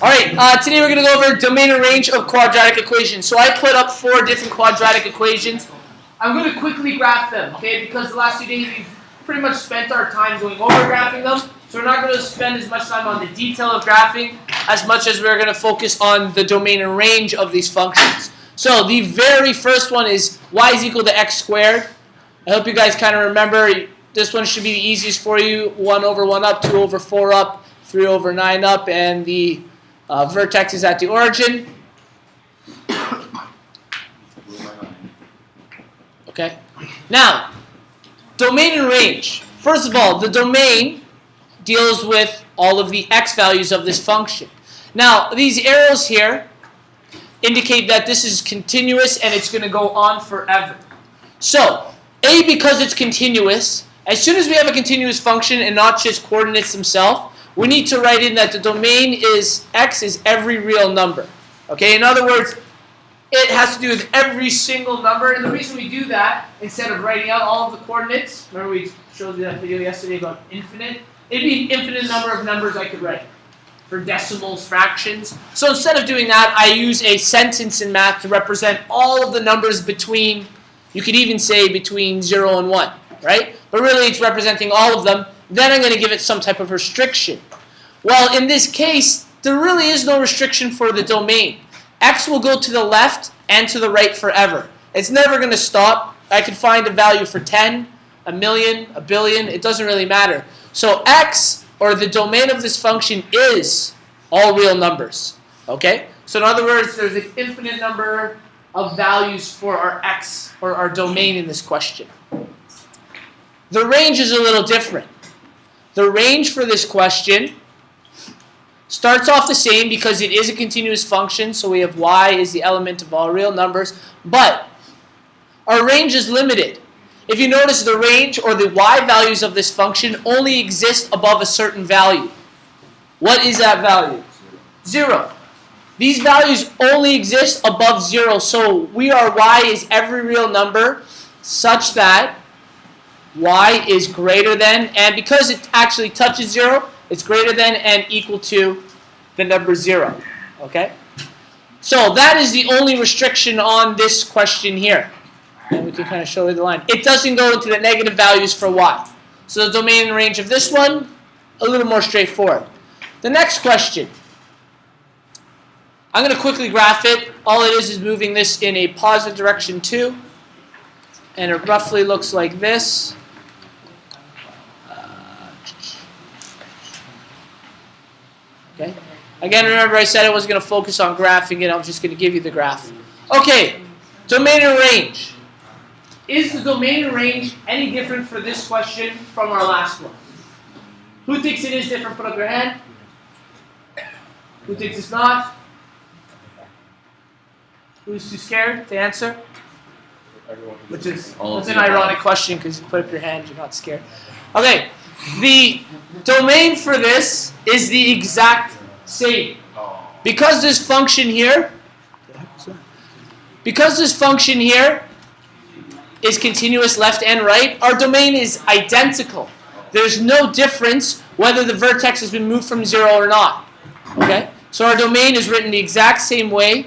Alright, today we're going to go over domain and range of quadratic equations. So I put up 4 different quadratic equations. I'm going to quickly graph them, okay, because the last 2 days we've pretty much spent our time going over graphing them. So we're not going to spend as much time on the detail of graphing as much as we're going to focus on the domain and range of these functions. So the very first one is y is equal to x squared. I hope you guys kind of remember, this one should be the easiest for you. 1 over 1 up, 2 over 4 up, 3 over 9 up, and the vertex is at the origin. Okay. Now, domain and range. First of all, the domain deals with all of the x values of this function. Now, these arrows here indicate that this is continuous and it's going to go on forever. So, A, because it's continuous, as soon as we have a continuous function and not just coordinates themselves, we need to write in that the domain is x is every real number. Okay, in other words, it has to do with every single number. And the reason we do that, instead of writing out all of the coordinates, remember we showed you that video yesterday about infinite? It'd be an infinite number of numbers I could write for decimals, fractions. So instead of doing that, I use a sentence in math to represent all of the numbers between, you could even say between 0 and 1, right? But really it's representing all of them. Then I'm going to give it some type of restriction. Well, in this case, there really is no restriction for the domain. X will go to the left and to the right forever. It's never going to stop. I could find a value for 10, a million, a billion. It doesn't really matter. So x, or the domain of this function, is all real numbers. Okay? So in other words, there's an infinite number of values for our x, or our domain in this question. The range is a little different. The range for this question starts off the same because it is a continuous function, so we have y is the element of all real numbers, but our range is limited. If you notice, the range or the y values of this function only exist above a certain value. What is that value? 0. These values only exist above 0, so y is every real number such that y is greater than, and because it actually touches 0, it's greater than and equal to the number 0. Okay? So that is the only restriction on this question here. And we can kind of show you the line. It doesn't go into the negative values for y. So the domain and range of this one, a little more straightforward. The next question. I'm going to quickly graph it. All it is moving this in a positive direction too. And it roughly looks like this. Okay. Again, remember I said I wasn't going to focus on graphing it. I'm just going to give you the graph. Okay. Domain and range. Is the domain and range any different for this question from our last one? Who thinks it is different? Put up your hand. Who thinks it's not? Who's too scared to answer? Which is an ironic question because you put up your hand, you're not scared. Okay. The domain for this is the exact same. Because this function here is continuous left and right, our domain is identical. There's no difference whether the vertex has been moved from 0 or not. Okay? So our domain is written the exact same way.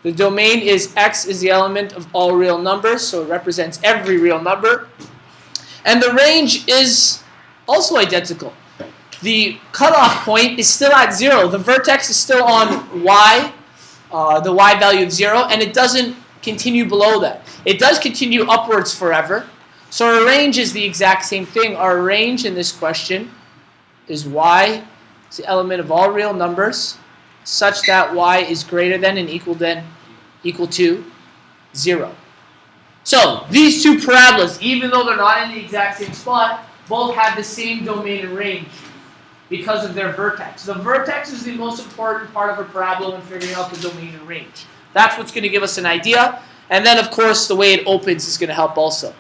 The domain is x is the element of all real numbers, so it represents every real number. And the range is also identical. The cutoff point is still at 0. The vertex is still on y, the y value of 0, and it doesn't continue below that. It does continue upwards forever. So our range is the exact same thing. Our range in this question is y is the element of all real numbers such that y is greater than and equal to 0. So these two parabolas, even though they're not in the exact same spot, both have the same domain and range because of their vertex. The vertex is the most important part of a parabola in figuring out the domain and range. That's what's going to give us an idea. And then, of course, the way it opens is going to help also.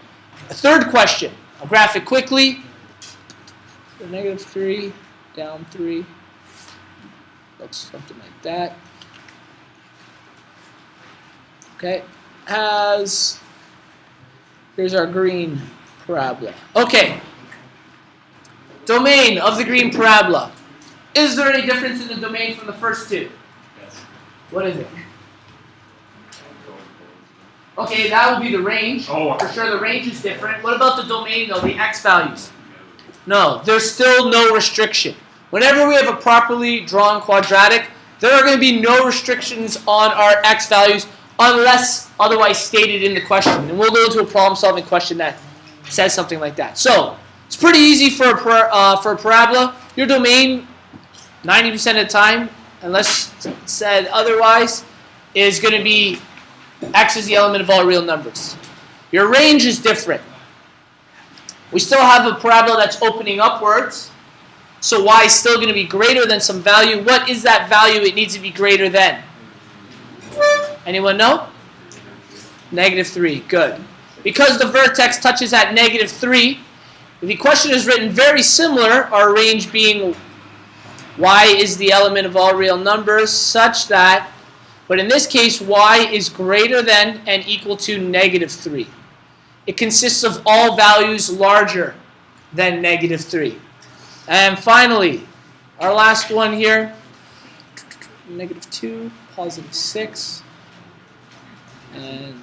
A third question. I'll graph it quickly. So -3, down 3. Looks something like that. Okay. Here's our green parabola. Okay. Domain of the green parabola. Is there any difference in the domain from the first two? Yes. What is it? Okay, that would be the range. Oh. For sure, the range is different. What about the domain, though, the x values? No, there's still no restriction. Whenever we have a properly drawn quadratic, there are going to be no restrictions on our x values unless otherwise stated in the question. And we'll go into a problem-solving question that says something like that. So, it's pretty easy for a parabola. Your domain, 90% of the time, unless said otherwise, is going to be x is the element of all real numbers. Your range is different. We still have a parabola that's opening upwards, so y is still going to be greater than some value. What is that value it needs to be greater than? Anyone know? -3. Good. Because the vertex touches at -3, the question is written very similar, our range being y is the element of all real numbers, such that, but in this case, y is greater than and equal to -3. It consists of all values larger than -3. And finally, our last one here, -2, +6, and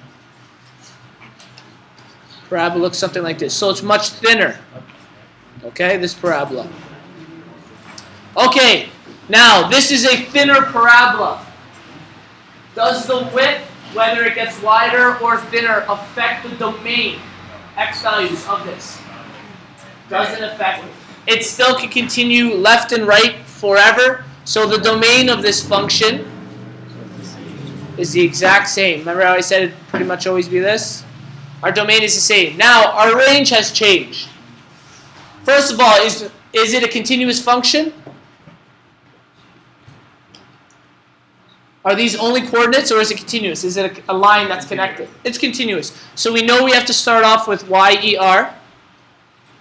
parabola looks something like this. So it's much thinner, okay, this parabola. Okay, now this is a thinner parabola. Does the width, whether it gets wider or thinner, affect the domain, x values of this? Doesn't affect it. It still can continue left and right forever. So the domain of this function is the exact same. Remember how I said it'd pretty much always be this? Our domain is the same. Now, our range has changed. First of all, is it a continuous function? Are these only coordinates, or is it continuous? Is it a line that's connected? It's continuous. So we know we have to start off with y-er.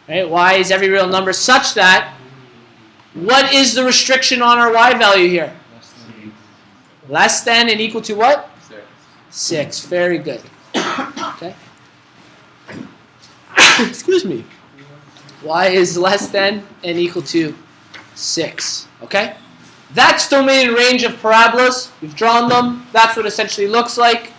Right? Y is every real number such that, what is the restriction on our y value here? Less than and equal to what? 6. Very good. Okay. Excuse me. Y is less than and equal to 6. Okay? That's domain and range of parabolas. We've drawn them. That's what it essentially looks like.